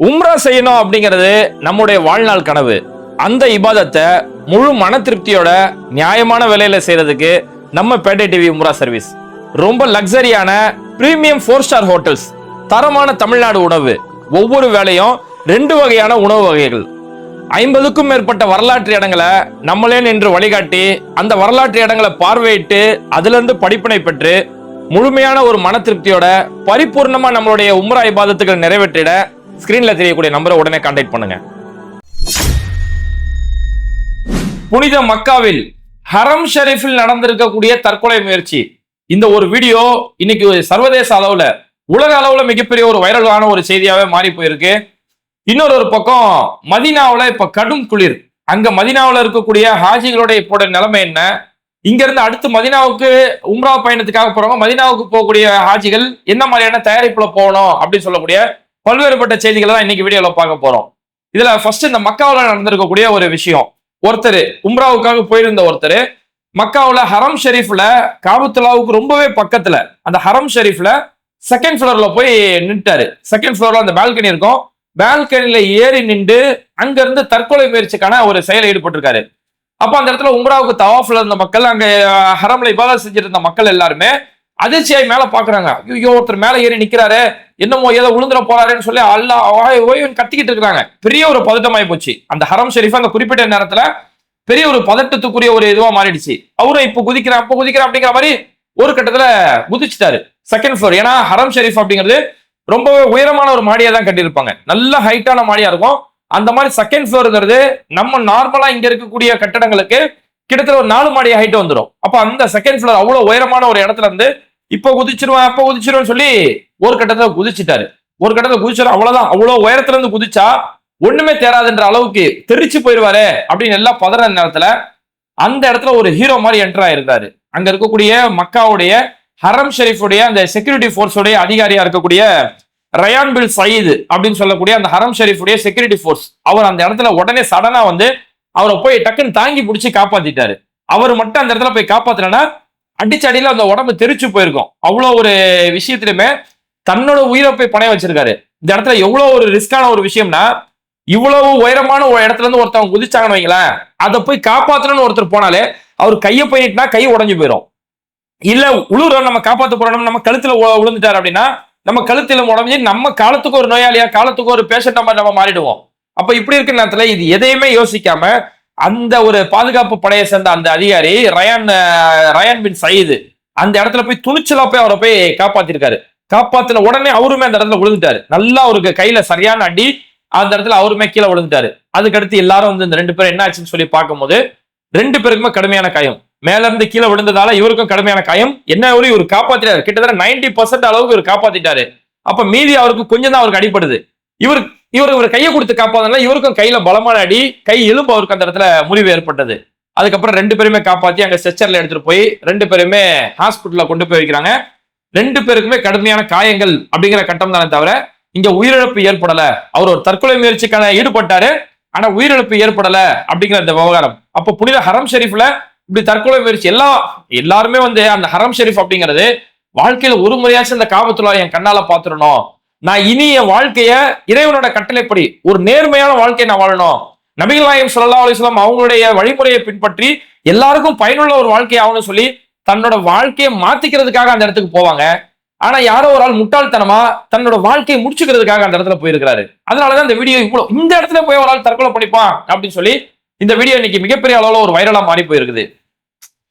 உம்ரா செய்யணும் அப்படிங்கிறது நம்முடைய வாழ்நாள் கனவு. அந்த இபாதத்தை முழு மன திருப்தியோட நியாயமான விலையில செய்யறதுக்கு நம்ம பேட்டை டிவி உம்ரா சர்வீஸ். ரொம்ப லக்ஸரியான பிரீமியம் 4 ஸ்டார் ஹோட்டல்ஸ், தரமான தமிழ்நாடு உணவு, ஒவ்வொரு வேளையும் 2 வகையான உணவு வகைகள், 50க்கும் மேற்பட்ட வரலாற்று இடங்களை நம்மளே நின்று வழிகாட்டி அந்த வரலாற்று இடங்களை பார்வையிட்டு அதுல இருந்து படிப்பினை பெற்று முழுமையான ஒரு மன திருப்தியோட பரிபூர்ணமா நம்மளுடைய உம்ரா இபாதத்துகள் நிறைவேற்றிட ஸ்கிரீன்ல தெரியக்கூடிய நம்பரை உடனே கான்டாக்ட் பண்ணுங்க. புனித மக்காவில் ஹரம் ஷரீஃபில் நடந்திருக்கக்கூடிய தற்கொலை முயற்சி. இந்த ஒரு வீடியோ இன்னைக்கு சர்வதேச அளவுல, உலக அளவுல மிகப்பெரிய ஒரு வைரலான ஒரு செய்தியாவே மாறி போயிருக்கு. இன்னொரு பக்கம் மதீனாவுல இப்ப கடும் குளிர். அங்க மதீனாவுல இருக்கக்கூடிய ஹாஜிகளுடைய இப்போ நிலைமை என்ன? இங்க இருந்து அடுத்து மதீனாவுக்கு உம்ரா பயணத்துக்காக போறவங்க, மதீனாவுக்கு போகக்கூடிய ஹாஜிகள் என்ன மாதிரியான தயாரிப்புல போகணும் அப்படின்னு சொல்லக்கூடிய பல்வேறுபட்ட செய்திகளை தான் இன்னைக்கு வீடியோல பார்க்க போறோம். இதுல ஃபர்ஸ்ட் இந்த மக்காவுல நடந்திருக்கக்கூடிய ஒரு விஷயம். ஒருத்தர் உம்ராவுக்காக போயிருந்த ஒருத்தர் மக்காவுல ஹரம் ஷெரீஃப்ல காபத்துல்லாவுக்கு ரொம்பவே பக்கத்துல அந்த ஹரம் ஷெரீஃப்ல செகண்ட் ஃப்ளோர்ல போய் நின்ட்டாரு. செகண்ட் ஃப்ளோர்ல அந்த பால்கனி இருக்கும். பால்கனில ஏறி நின்று அங்க இருந்து தற்கொலை முயற்சிக்கான ஒரு செயலை ஈடுபட்டிருக்காரு. அப்ப அந்த இடத்துல உம்ராவுக்கு தவாஃப்ல இருந்த மக்கள், அங்க ஹரம்ல இபாதத் செஞ்சிட்டு இருந்த மக்கள் எல்லாருமே அதிர்ச்சியாய் மேல பாக்குறாங்க. ஐயோ, ஒருத்தர் மேல ஏறி நிக்கிறாரு, என்னமோ ஏதோ உளுந்துட போறாருன்னு சொல்லி அல்லாஹ் கத்திக்கிட்டு இருக்காங்க. பெரிய ஒரு பதட்டமாயி போச்சு. அந்த ஹரம் ஷெரீஃப் அந்த குறிப்பிட்ட நேரத்துல பெரிய ஒரு பதட்டத்துக்குரிய ஒரு இதுவா மாறிடுச்சு. அவரும் இப்ப குதிக்கிறேன் அப்ப குதிக்கிறேன் அப்படிங்கிற மாதிரி ஒரு கட்டத்துல குதிச்சுட்டாரு செகண்ட் ஃப்ளோர். ஏன்னா ஹரம் ஷெரீஃப் அப்படிங்கிறது ரொம்பவே உயரமான ஒரு மாடியா தான் கட்டியிருப்பாங்க, நல்ல ஹைட்டான மாடியா இருக்கும். அந்த மாதிரி செகண்ட் ஃப்ளோருங்கிறது நம்ம நார்மலா இங்க இருக்கக்கூடிய கட்டடங்களுக்கு கிட்டத்தட்ட ஒரு 4 மாடி ஹைட் வந்துடும். அப்ப அந்த செகண்ட் ஃப்ளோர் அவ்வளவு உயரமான ஒரு இடத்துல இருந்து இப்ப குதிச்சிருவேன் அப்ப குதிச்சிருவேன்னு சொல்லி ஒரு கட்டத்துல குதிச்சுட்டாரு. ஒரு கட்டத்துல குதிச்சிடும், அவ்வளவுதான். அவ்வளவு உயரத்துல இருந்து குதிச்சா ஒண்ணுமே தேராதுன்ற அளவுக்கு தெரிச்சு போயிருவாரு அப்படின்னு எல்லாம் பதற நேரத்துல அந்த இடத்துல ஒரு ஹீரோ மாதிரி என்டர் ஆயிருந்தாரு. அங்க இருக்கக்கூடிய மக்காவுடைய ஹரம் ஷெரீஃபுடைய அந்த செக்யூரிட்டி போர்ஸோடைய அதிகாரியா இருக்கக்கூடிய ரயான் பின் சயீத் அப்படின்னு சொல்லக்கூடிய அந்த ஹரம் ஷெரீஃபுடைய செக்யூரிட்டி போர்ஸ், அவர் அந்த இடத்துல உடனே சடனா வந்து அவரை போய் டக்குன்னு தாங்கி பிடிச்சி காப்பாத்திட்டாரு. அவர் மட்டும் அந்த இடத்துல போய் காப்பாத்தினா அடிச்சடியில அந்த உடம்பு தெரிச்சு போயிருக்கும். அவ்வளவு ஒரு விஷயத்திலுமே தன்னோட உயிரை போய் பணைய வச்சிருக்காரு. இந்த இடத்துல எவ்வளவு ஒரு ரிஸ்கான ஒரு விஷயம்னா, இவ்வளவு உயரமான ஒரு இடத்துல இருந்து ஒருத்தவங்க குதிச்சாங்கன்னு வைங்களேன், அதை போய் காப்பாத்தணும்னு ஒருத்தர் போனாலே அவர் கையை போயிட்டுனா கை உடஞ்சு போயிடும். இல்ல உழுற நம்ம காப்பாத்த போறோம், நம்ம கழுத்துல விழுந்துட்டாரு அப்படின்னா நம்ம கழுத்துல உடஞ்சி நம்ம காலத்துக்கு ஒரு நோயாளியா, காலத்துக்கு ஒரு பேஷண்டா மாதிரி நம்ம மாறிடுவோம். அப்ப இப்படி இருக்கிற நேரத்துல இது எதையுமே யோசிக்காம அந்த ஒரு பாதுகாப்பு படையை சேர்ந்த அந்த அதிகாரி ரயான் பின் சயீத் அந்த இடத்துல போய் துணிச்சலா போய் அவரை போய் காப்பாத்திருக்காரு. காப்பாத்தின உடனே அவருமே அந்த இடத்துல விழுந்துட்டாரு. நல்லா அவருக்கு கையில சரியான அடி, அந்த இடத்துல அவருமே கீழே விழுந்துட்டாரு. அதுக்கடுத்து எல்லாரும் வந்து இந்த 2 பேரும் என்ன ஆச்சுன்னு சொல்லி பார்க்கும்போது 2 பேருக்குமே கடுமையான காயம். மேல இருந்து கீழே விழுந்ததால இவருக்கும் கடுமையான காயம். என்ன இவர் காப்பாத்திட்டாரு, கிட்டத்தட்ட 90% அளவுக்கு இவர் காப்பாத்திட்டாரு. அப்ப மீதி அவருக்கு கொஞ்சம் தான் அவருக்கு அடிப்படுது. இவர் கையை கொடுத்து காப்பாதனால இவருக்கும் கையில பலமான அடி, கை எலும்பு அவருக்கு அந்த இடத்துல முறிவு ஏற்பட்டது. அதுக்கப்புறம் 2 பேருமே காப்பாத்தி அங்க ஸ்ட்ரெச்சர்ல எடுத்துட்டு போய் 2 பேருமே ஹாஸ்பிட்டல்ல கொண்டு போய் வைக்கிறாங்க. 2 பேருக்குமே கடுமையான காயங்கள் அப்படிங்கிற கட்டம் தானே தவிர இங்க உயிரிழப்பு ஏற்படல. அவர் ஒரு தற்கொலை முயற்சிக்கான ஈடுபட்டாரு, ஆனா உயிரிழப்பு ஏற்படல அப்படிங்கிற இந்த விவகாரம். அப்ப புனித ஹரம் ஷெரீஃப்ல இப்படி தற்கொலை முயற்சி எல்லாருமே வந்து அந்த ஹரம் ஷெரீஃப் அப்படிங்கிறது வாழ்க்கையில ஒரு முறையாச்சும் இந்த காபத்துல்லா என் கண்ணால பாத்துடணும், நான் இனி என் வாழ்க்கைய இறைவனோட கட்டளைப்படி ஒரு நேர்மையான வாழ்க்கையை நான் வாழணும், நபிகள் நாயகம் ஸல்லல்லாஹு அலைஹி வஸல்லம் அவங்களுடைய வழிமுறையை பின்பற்றி எல்லாருக்கும் பயனுள்ள ஒரு வாழ்க்கை ஆகணும்னு சொல்லி தன்னோட வாழ்க்கையை மாத்திக்கிறதுக்காக அந்த இடத்துக்கு போவாங்க. ஆனா யாரோ ஒரு ஆள் முட்டாள்தனமா தன்னோட வாழ்க்கையை முடிச்சுக்கிறதுக்காக அந்த இடத்துல போயிருக்கிறாரு. அதனாலதான் இந்த வீடியோ இவ்வளவு, இந்த இடத்துல போய் ஒரு ஆள் தற்கொலை பண்ணிப்பான் அப்படின்னு சொல்லி இந்த வீடியோ இன்னைக்கு மிகப்பெரிய அளவுல ஒரு வைரலா மாறி போயிருக்குது.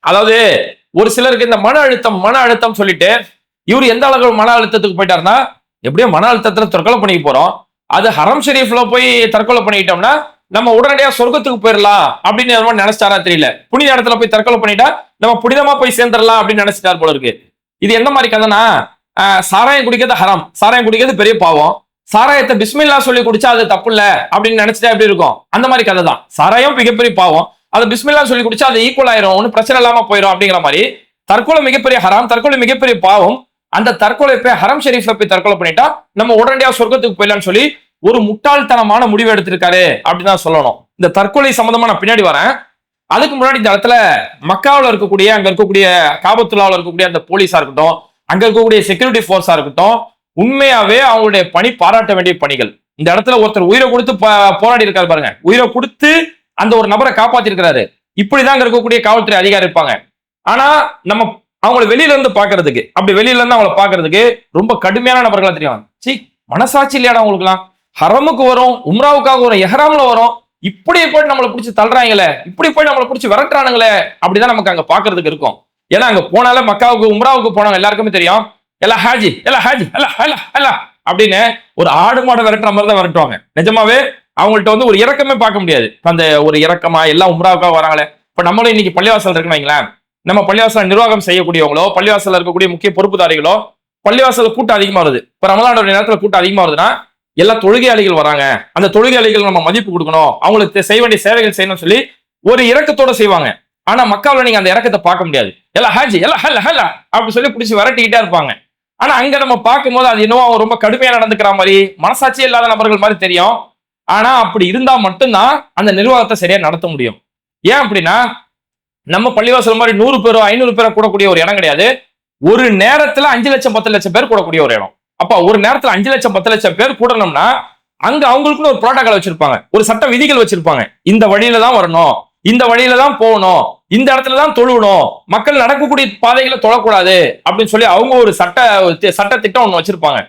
அதாவது ஒரு சிலருக்கு இந்த மன அழுத்தம் சொல்லிட்டு இவர் எந்த அளவுக்கு மன அழுத்தத்துக்கு போயிட்டாருன்னா, எப்படியோ மன அழுத்தத்துல தற்கொலை பண்ணிக்க போறோம், அது ஹரம் ஷெரீஃப்ல போய் தற்கொலை பண்ணிட்டோம்னா நம்ம உடனடியா சொர்க்கத்துக்கு போயிடலாம் அப்படின்னு நினைச்சாரா தெரியல. புனித இடத்துல போய் தற்கொலை பண்ணிட்டா நம்ம புனிதமா போய் சேர்ந்துடலாம் அப்படின்னு நினைச்சிட்டார் போல இருக்கு. இது என்ன மாதிரி கதைனா, சாராயம் குடிக்கிறது ஹராம், சாராயம் குடிக்கிறது பெரிய பாவம், சாராயத்தை பிஸ்மில்லா சொல்லி குடிச்சா அது தப்பு இல்ல அப்படின்னு நினைச்சிட்டா எப்படி இருக்கும், அந்த மாதிரி கதை தான். சாராயம் மிகப்பெரிய பாவம், அதை பிஸ்மில்லா சொல்லி குடிச்சா அது ஈக்குவல் ஆயிரும், ஒன்னும் பிரச்சனை இல்லாம போயிடும் அப்படிங்கிற மாதிரி தற்கொலை மிகப்பெரிய ஹராம், தற்கொலை மிகப்பெரிய பாவம். அந்த தற்கொலை போய் ஹரம் ஷெரீஃப்ல போய் தற்கொலை பண்ணிட்டா நம்ம உடனடியா சொர்க்கத்துக்கு போயிடலாம்னு சொல்லி ஒரு முட்டாள்தனமான முடிவு எடுத்திருக்காரு அப்படின்னு தான் சொல்லணும். இந்த தற்கொலை சம்பந்தமா நான் பின்னாடி வரேன். அதுக்கு முன்னாடி இந்த இடத்துல மக்காவில் இருக்கக்கூடிய அங்க இருக்கக்கூடிய காபத்துல்லாவில் இருக்கக்கூடிய அந்த போலீஸா இருக்கட்டும், அங்க இருக்கக்கூடிய செக்யூரிட்டி போர்ஸா இருக்கட்டும், உண்மையாவே அவங்களுடைய பணி பாராட்ட வேண்டிய பணிகள். இந்த இடத்துல ஒருத்தர் உயிரை கொடுத்து போராடி இருக்காரு பாருங்க, உயிரை கொடுத்து அந்த ஒரு நபரை காப்பாத்தி இருக்கிறாரு. இப்படிதான் இருக்கக்கூடிய காவல்துறை அதிகாரி இருப்பாங்க. ஆனா நம்ம அவங்களை வெளியில இருந்து பாக்குறதுக்கு, அப்படி வெளியில இருந்து அவங்களை பாக்குறதுக்கு ரொம்ப கடுமையான நபர்களா தெரியும். சி, மனசாட்சி இல்லையாடா அவங்களுக்குலாம், ஹரமுக்கு வரும், உம்ராவுக்காக வரும், எஹ்ராம்ல வரும், இப்படி போய் நம்மளை பிடிச்சி தள்ளுறாங்களே, இப்படி போய் நம்மளை பிடிச்சி விரட்டுறானுங்களே, அப்படிதான் நமக்கு அங்க பாக்குறதுக்கு இருக்கும். ஏன்னா அங்க போனால மக்காவுக்கு உம்ராவுக்கு போனவங்க எல்லாருக்குமே தெரியும், எல்லாம் ஹாஜி எல்லாம் ஹாஜி எல்லாம் அப்படின்னு ஒரு ஆடு மாடை விரட்டுற மாதிரி தான் விரட்டுவாங்க. நிஜமாவே அவங்கள்ட்ட வந்து ஒரு இறக்கமே பார்க்க முடியாது. அந்த ஒரு இறக்கமா எல்லாம் உம்ராவுக்காக வராங்களே. இப்ப நம்மளும் இன்னைக்கு பள்ளிவாசல் இருக்குன்னு வைங்களேன், நம்ம பள்ளிவாசல் நிர்வாகம் செய்யக்கூடியவங்களோ, பள்ளிவாசல் இருக்கக்கூடிய முக்கிய பொறுப்புதாரிகளோ, பள்ளிவாசல் கூட்டம் அதிகமா வருது. இப்ப ரமலானுடைய நேரத்துல கூட்டம் அதிகமா வருதுன்னா எல்லா தொழுகையாளிகள் வராங்க, அந்த தொழுகையாளிகள் நம்ம மதிப்பு கொடுக்கணும், அவங்களுக்கு செய்ய வேண்டிய சேவைகள் செய்யணும்னு சொல்லி ஒரு இறக்கத்தோட செய்வாங்க. ஆனா மக்காவில் நீங்க அந்த இறக்கத்தை பார்க்க முடியாது. எல்லாம் ஹாஜி எல்லாம் ஹல்ல ஹல்ல அப்படி சொல்லி பிடிச்சி விரட்டிக்கிட்டே இருப்பாங்க. ஆனா அங்க நம்ம பார்க்கும்போது அது இன்னும் ரொம்ப கடுமையா நடந்துக்கிற மாதிரி, மனசாட்சியே இல்லாத நபர்கள் மாதிரி தெரியும். ஆனா அப்படி இருந்தா மட்டும்தான் அந்த நிர்வாகத்தை சரியா நடத்த முடியும். ஏன் அப்படின்னா, நம்ம பள்ளிவாசல் மாதிரி 100 பேரோ 500 பேரோ கூடக்கூடிய ஒரு இடம் கிடையாது. ஒரு நேரத்துல 5 லட்சம் 10 லட்சம் பேர் கூடக்கூடிய ஒரு இடம். அப்ப ஒரு நேரத்துல 5 லட்சம் 10 லட்சம் பேர் கூடணும்னா அங்க அவங்களுக்குன்னு ஒரு புரோட்டோகால் வச்சிருப்பாங்க, ஒரு சட்ட விதிகள் வச்சிருப்பாங்க. இந்த வழியில தான் வரணும், இந்த வழியில தான் போகணும், இந்த இடத்துல தான் தொழுவணும், மக்கள் நடக்கக்கூடிய பாதைகளை தொழக்கூடாது அப்படின்னு சொல்லி அவங்க ஒரு சட்ட திட்டம் ஒண்ணு வச்சிருப்பாங்க.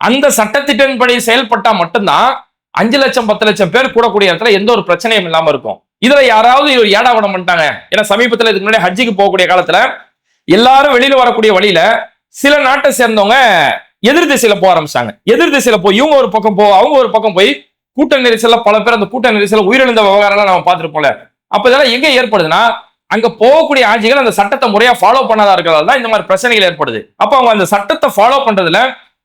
அந்த சட்டத்திட்டத்தின்படி செயல்பட்டா மட்டும்தான் 5 லட்சம் 10 லட்சம் பேர் கூடக்கூடிய இடத்துல எந்த ஒரு பிரச்சனையும் இல்லாம இருக்கும். இதுல யாராவது ஒரு ஏடாவடம் பண்ணிட்டாங்க. ஏன்னா சமீபத்துல இதுக்கு முன்னாடி ஹஜ்ஜிக்கு போகக்கூடிய காலத்துல எல்லாரும் வெளியில வரக்கூடிய வழியில சில நாட்டை சேர்ந்தவங்க எதிர் திசையில போக ஆரம்பிச்சாங்க. எதிர் திசையில போய் இவங்க ஒரு பக்கம் அவங்க ஒரு பக்கம் போய் கூட்ட நெரிசல்ல பல பேர் அந்த கூட்ட நெரிசல்ல உயிரிழந்த விவகாரம் நம்ம பார்த்துருப்போம்ல. அப்ப இதெல்லாம் எங்க ஏற்படுதுன்னா, அங்க போகக்கூடிய ஆட்சிகள் அந்த சட்டத்தை முறையா ஃபாலோ பண்ணாதா இருக்கிறதால தான் இந்த மாதிரி பிரச்சனைகள் ஏற்படுது. அப்ப அவங்க அந்த சட்டத்தை ஃபாலோ பண்றதுல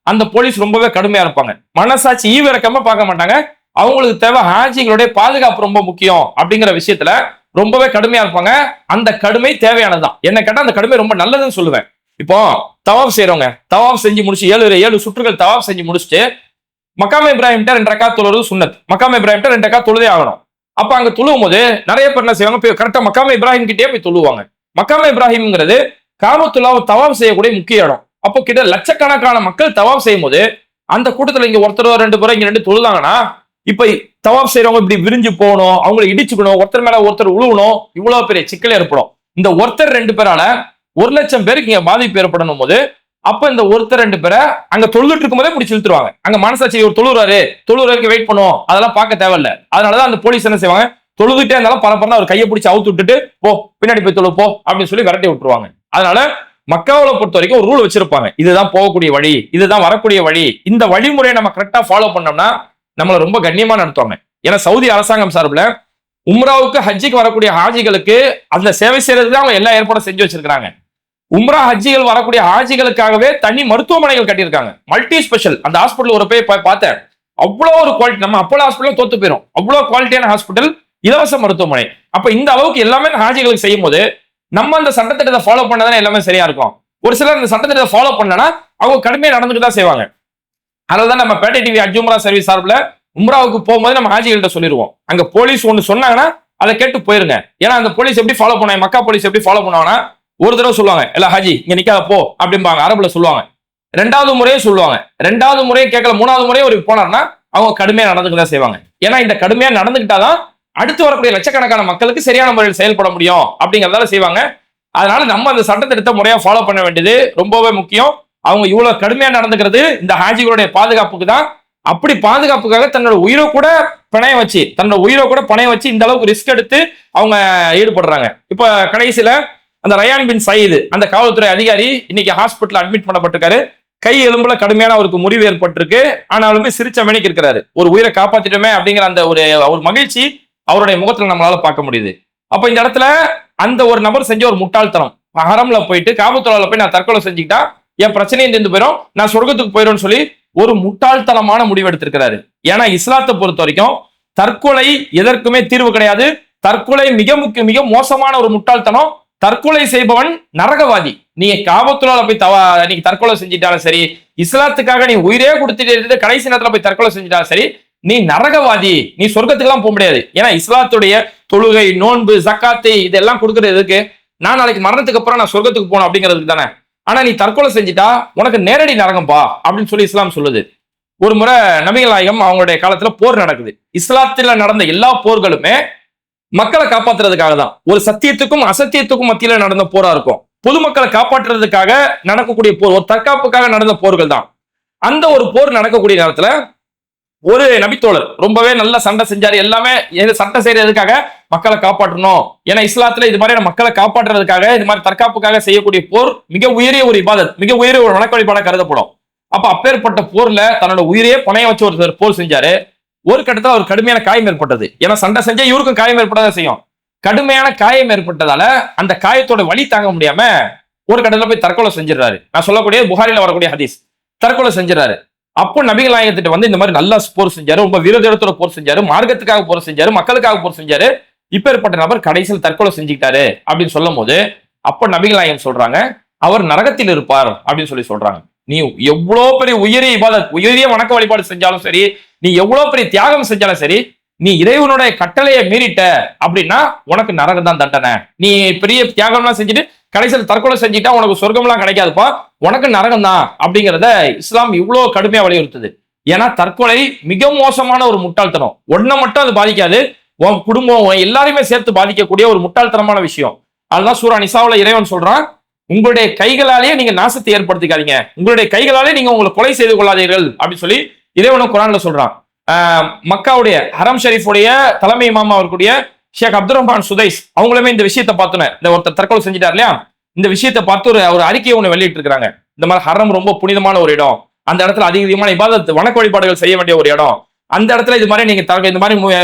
அந்த போலீஸ் ரொம்பவே கடுமையா இருப்பாங்க. மனசாட்சி ஈவிரக்கமா பார்க்க மாட்டாங்க. அவங்களுக்கு தேவை ஹாஜிகளுடைய பாதுகாப்பு ரொம்ப முக்கியம் அப்படிங்கிற விஷயத்துல ரொம்பவே கடுமையா இருப்பாங்க. அந்த கடுமை தேவையானதுதான். என்ன கேட்டா அந்த கடுமை ரொம்ப நல்லதுன்னு சொல்லுவேன். இப்போ தவாப் செய்யறவங்க, தவாப் செஞ்சு முடிச்சு 7 சுற்றுகள் தவாப் செஞ்சு முடிச்சுட்டு மக்காமே இப்ராஹிம் 2 ரக்காத் தொழுவது சுன்னத். மக்காமே இப்ராஹிம் 2 ரக்காத் தொழுதே ஆகணும். அப்ப அங்க தொழுவும் போது நிறைய பேர் என்ன செய்வாங்க, போய் கரெக்டா மக்காமே இப்ராஹிம் கிட்டே போய் தொழுவாங்க. மக்காமே இப்ராஹிம்ங்கிறது காபத்துல்லாஹ் தவாப் செய்யக்கூடிய முக்கிய இடம். அப்போ கிட்ட லட்சக்கணக்கான மக்கள் தவாப் செய்யும் போது அந்த கூட்டத்துல இங்க ஒருத்தர் 2 பேரும் இங்க 2 தொழுதாங்கன்னா, இப்ப தவாப் செய்யறவங்க இப்படி விரிஞ்சு போகணும், அவங்களை இடிச்சுக்கணும், ஒருத்தர் மேல ஒருத்தர் உழுவணும், இவ்வளவு பெரிய சிக்கல் ஏற்படும். இந்த ஒருத்தர் 2 பேரால 1 லட்சம் பேருக்கு இங்க பாதிப்பு ஏற்படணும் போது, அப்ப இந்த ஒருத்தர் 2 பேரை அங்க தொழுதுட்டு இருக்கும் போதே பிடிச்சி இழுத்துருவாங்க. அங்க மனசாட்சி ஒரு தொழுறாரு வெயிட் பண்ணுவோம், அதெல்லாம் பார்க்க தேவையில்ல. அதனாலதான் அந்த போலீஸ் என்ன செய்வாங்க, தொழுதுட்டே இருந்தாலும் பரப்பரனா ஒரு கையை பிடிச்சி அவுத்து விட்டுட்டு போ பின்னாடி போய் தொழு போ அப்படின்னு சொல்லி விரட்டி விட்டுருவாங்க. அதனால மக்காவை பொறுத்த வரைக்கும் ஒரு ரூல் வச்சிருப்பாங்க, இதுதான் போகக்கூடிய வழி, இதுதான் வரக்கூடிய வழி. இந்த வழிமுறையை நம்ம கரெக்டா ஃபாலோ பண்ணோம்னா நம்மளை ரொம்ப கண்ணியமா நடத்துவாங்க. ஏன்னா சவுதி அரசாங்கம் சார்பில் உம்ராவுக்கு ஹஜ்ஜிக்கு வரக்கூடிய ஹாஜிகளுக்கு அந்த சேவை செய்யறதுக்கு அவங்க எல்லா ஏற்பாடும் செஞ்சு வச்சிருக்காங்க. உம்ரா ஹஜ்ஜிகள் வரக்கூடிய ஹாஜிகளுக்காகவே தனி மருத்துவமனைகள் கட்டியிருக்காங்க, மல்டி ஸ்பெஷல். அந்த ஹாஸ்பிட்டல் ஒரு போய் பார்த்தேன், அவ்வளோ ஒரு குவாலிட்டி. நம்ம அப்போலோ ஹாஸ்பிட்டல் தோத்து போயிடும், அவ்வளோ குவாலிட்டியான ஹாஸ்பிட்டல், இலவச மருத்துவமனை. அப்ப இந்த அளவுக்கு எல்லாமே ஹாஜிகளுக்கு செய்யும் போது நம்ம அந்த சட்டத்திட்டத்தை ஃபாலோ பண்ணதானே எல்லாமே சரியா இருக்கும். ஒரு சிலர் அந்த சட்டத்திட்டத்தை ஃபாலோ பண்ணனா அவங்க கடுமையா நடந்துட்டு தான் செய்வாங்க. அதனாலதான் நம்ம பேட்டை டிவி ஹஜ் உம்ரா சர்வீஸ் சார்பில் உம்ராவுக்கு போகும்போது நம்ம ஹாஜிகள்கிட்ட சொல்லிடுவோம், அங்க போலீஸ் ஒண்ணு சொன்னாங்கன்னா அதை கேட்டு போயிருங்க. ஏன்னா அந்த போலீஸ் எப்படி ஃபாலோ பண்ணாங்க, மக்கா போலீஸ் எப்படி ஃபாலோ பண்ணுவாங்கன்னா, ஒரு தடவை சொல்லுவாங்க இல்ல ஹாஜி இங்க நிக்காத போ அப்படிம்பாங்க, அரபுல சொல்லுவாங்க. 2வது முறையே சொல்லுவாங்க, 2வது முறையே கேட்கல, 3வது முறையே ஒரு போனார்னா அவங்க கடுமையா நடந்துக்கிதான் செய்வாங்க. ஏன்னா இந்த கடுமையா நடந்துக்கிட்டாதான் அடுத்து வரக்கூடிய லட்சக்கணக்கான மக்களுக்கு சரியான முறையில் செயல்பட முடியும் அப்படிங்கறதால செய்வாங்க. அதனால நம்ம அந்த சட்டத்திட்டத்தை முறையா ஃபாலோ பண்ண வேண்டியது ரொம்பவே முக்கியம். அவங்க இவ்வளவு கடுமையா நடந்துக்கிறது இந்த ஹாஜிகளுடைய பாதுகாப்புக்கு தான். அப்படி பாதுகாப்புக்காக தன்னோட உயிரை கூட பணைய வச்சு இந்த அளவுக்கு ரிஸ்க் எடுத்து அவங்க ஈடுபடுறாங்க. இப்ப கடைசியில அந்த ரயான் பின் சயீது அந்த காவல்துறை அதிகாரி இன்னைக்கு ஹாஸ்பிட்டல் அட்மிட் பண்ணப்பட்டிருக்காரு. கை எலும்புல கடுமையான அவருக்கு முறிவு ஏற்பட்டிருக்கு. ஆனாலுமே சிரிச்ச மணிக்கு இருக்கிறாரு. ஒரு உயிரை காப்பாத்திட்டோமே அப்படிங்கிற அந்த ஒரு மகிழ்ச்சி அவருடைய முகத்துல நம்மளால பார்க்க முடியுது. அப்ப இந்த இடத்துல அந்த ஒரு நபர் செஞ்ச ஒரு முட்டாள்தனம், ஹரம்ல போயிட்டு காபத்துல்லாஹ்ல போய் நான் தற்கொலை செஞ்சுக்கிட்டா என் பிரச்சனையும் தீர்ந்து போயிடும், நான் சொர்க்கத்துக்கு போயிடும்னு சொல்லி ஒரு முட்டாள்தனமான முடிவு எடுத்திருக்கிறாரு. ஏன்னா இஸ்லாத்தை பொறுத்த வரைக்கும் தற்கொலை எதற்குமே தீர்வு கிடையாது. தற்கொலை மிக மோசமான ஒரு முட்டாள்தனம். தற்கொலை செய்பவன் நரகவாதி. நீங்க காபத்துல்லாஹ்ல போய் நீங்க தற்கொலை செஞ்சிட்டாலும் சரி, இஸ்லாத்துக்காக நீ உயிரே கொடுத்துட்டு கடைசி நேரத்துல போய் தற்கொலை செஞ்சிட்டாலும் சரி, நீ நரகவாதி, நீ சொர்க்கத்துக்கு எல்லாம் போக முடியாது. ஏன்னா இஸ்லாத்துடைய தொழுகை, நோன்பு, ஜக்காத்து இதெல்லாம் கொடுக்கறது எதுக்கு, நான் நாளைக்கு மரணத்துக்கு அப்புறம் நான் சொர்க்கத்துக்கு போகணும் அப்படிங்கிறதுக்கு தானே. ஆனா நீ தற்கொலை செஞ்சுட்டா உனக்கு நேரடி நரகம்பா அப்படின்னு சொல்லி இஸ்லாம் சொல்லுது. ஒரு முறை நபிகள் நாயகம் அவங்களுடைய காலத்துல போர் நடக்குது. இஸ்லாத்துல நடந்த எல்லா போர்களுமே மக்களை காப்பாத்துறதுக்காக தான். ஒரு சத்தியத்துக்கும் அசத்தியத்துக்கும் மத்தியில நடந்த போரா இருக்கும். பொதுமக்களை காப்பாற்றுறதுக்காக நடக்கக்கூடிய போர், ஒரு தற்காப்புக்காக நடந்த போர்கள் தான். அந்த ஒரு போர் நடக்கக்கூடிய நேரத்துல ஒரு நபித்தோழர் ரொம்பவே நல்ல சண்டை செஞ்சாரு. எல்லாமே சண்டை செய்யறதுக்காக மக்களை காப்பாற்றணும். ஏன்னா இஸ்லாத்துல இது மாதிரி மக்களை காப்பாற்றுறதுக்காக, இது மாதிரி தற்காப்புக்காக செய்யக்கூடிய போர் மிக உயரிய ஒரு இபாதத், மிக உயரிய ஒரு வணக்க வழிபாட கருதப்படும். அப்ப அப்பேற்பட்ட போர்ல தன்னோட உயிரையே பணைய வச்சு ஒருத்தர் போர் செஞ்சாரு. ஒரு கட்டத்துல அவர் கடுமையான காயம் ஏற்பட்டது. ஏன்னா சண்டை செஞ்சா இவருக்கும் காயம் ஏற்பட்டதான் செய்யும். கடுமையான காயம் ஏற்பட்டதால அந்த காயத்தோட வலி தாங்க முடியாம ஒரு கட்டத்துல போய் தற்கொலை செஞ்சிடறாரு. நான் சொல்லக்கூடிய புகாரில வரக்கூடிய ஹதீஸ். தற்கொலை செஞ்சிடறாரு. அப்போ நபிகள் நாயகத்திட்ட வந்து இந்த மாதிரி நல்லா போர் செஞ்சாரு, ரொம்ப வீரதீரத்தோட போர் செஞ்சாரு, மார்க்கத்துக்காக போர் செஞ்சாரு, மக்களுக்காக போர் செஞ்சாரு. இப்பேற்பட்ட நபர் கடைசியில் தற்கொலை செஞ்சுக்கிட்டாரு அப்படின்னு சொல்லும் போது அப்போ நபிகள் நாயகம் சொல்றாங்க, அவர் நரகத்தில் இருப்பார் அப்படின்னு சொல்றாங்க. நீ எவ்வளவு பெரிய உயரிய இபாதத், உயரிய வணக்க வழிபாடு செஞ்சாலும் சரி, நீ எவ்வளவு பெரிய தியாகம் செஞ்சாலும் சரி, நீ இறைவனுடைய கட்டளையை மீறிட்ட அப்படின்னா உனக்கு நரகம் தான் தண்டனை. நீ பெரிய தியாகம்லாம் செஞ்சுட்டு கடைசியில் தற்கொலை செஞ்சுட்டா உனக்கு சொர்க்கம்லாம் கிடைக்காதுப்பா, உனக்கு நரகம் தான் அப்படிங்கிறத இஸ்லாம் இவ்வளவு கடுமையா வலியுறுத்துது. ஏன்னா தற்கொலை மிக மோசமான ஒரு முட்டாள்தனம். ஒன்ன மட்டும் அது பாதிக்காது, உன் குடும்பம் எல்லாரையுமே சேர்த்து பாதிக்கக்கூடிய ஒரு முட்டாள்தனமான விஷயம். அதுதான் சூரா நிசாவுல இறைவன் சொல்றான், உங்களுடைய கைகளாலேயே நீங்க நாசத்தை ஏற்படுத்திக்காதீங்க, உங்களுடைய கைகளாலே நீங்க உங்களை கொலை செய்து கொள்ளாதீர்கள் அப்படின்னு சொல்லி இறைவனும் குரான்ல சொல்றான். மக்காவுடைய ஹரம் ஷரீஃபுடைய தலைமை இமாம் அவர்களுடைய ஷேக் அப்துல் ரஹ்மான் சுதைஸ் அவங்களுமே இந்த விஷயத்தை பார்த்தோன்னே, இந்த ஒருத்தர் தற்கொலை செஞ்சிட்டார் இல்லையா, இந்த விஷயத்தை பார்த்து ஒரு அறிக்கையை ஒண்ணு வெளியிட்டு இருக்காங்க. இந்த மாதிரி ஹரம் ரொம்ப புனிதமான ஒரு இடம், அந்த இடத்துல அதிகமான இபாதத் வணக்க வழிபாடுகள் செய்ய வேண்டிய ஒரு இடம், அந்த இடத்துல இது மாதிரி நீங்க இந்த மாதிரி